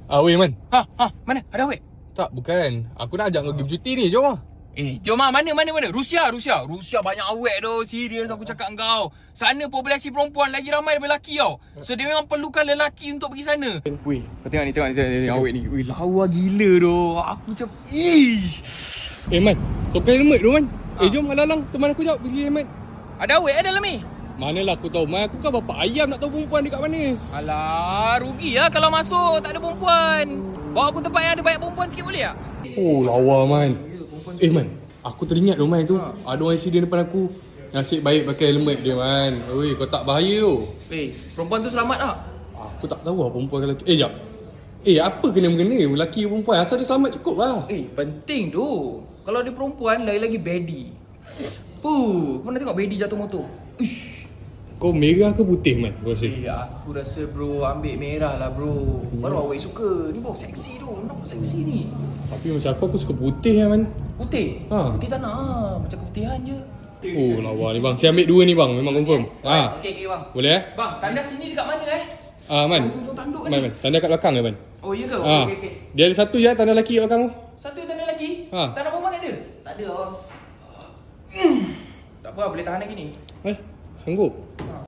Weh Man. Mana? Ada awet? Tak, bukan. Aku nak ajak kau pergi cuti ni, jom lah. Jom lah, mana? Rusia banyak awet tu. Serius aku cakap kau. Sana populasi perempuan lagi ramai daripada lelaki tau. So dia memang perlukan lelaki untuk pergi sana. Weh, kau tengok ni awet ni. Weh, lawa gila tu. Aku macam Man, kau pakai helmet tu Man. Jom alang-alang, teman aku jap pergi helmet. ada awet dalam ni. Manalah aku tahu, Man. Aku kan bapak ayam, nak tahu perempuan dekat mana. Alah, rugi lah kalau masuk tak ada perempuan. Bawa aku tempat yang ada banyak perempuan sikit boleh tak? Oh, lawa Man. Man, aku teringat tu Man tu. Ada orang accident depan aku. Nasib baik pakai helmet dia Man. Oi, kau tak bahaya tu. Perempuan tu selamat tak? Aku tak tahu lah perempuan ke lelaki. Jap. Apa kena-mengena lelaki ke perempuan? Asal dia selamat cukup lah. Penting tu. Kalau dia perempuan, lagi-lagi bedi. Kau nak tengok bedi jatuh motor? Kau merah ke putih Man? Kau rasa? Aku rasa bro ambil merah lah bro. Baru awak suka. Ni baru seksi tu. Nampak seksi ni. Tapi macam aku suka putih lah Man. Putih? Putih tak nak. Macam keputihan je. Oh lawa ni bang. Saya ambil dua ni bang. Memang confirm. Okey bang. Boleh Bang, tanda sini dekat mana Man. Tanduk Man. Tanda kat belakang Man. Oh iya ke? Okey. Dia ada satu je tanda lelaki kat belakang tu. Satu tanda lelaki? Tanda perempuan tak ada? Tak ada bang. Tak apa, boleh tahan lagi ni. Sanggup?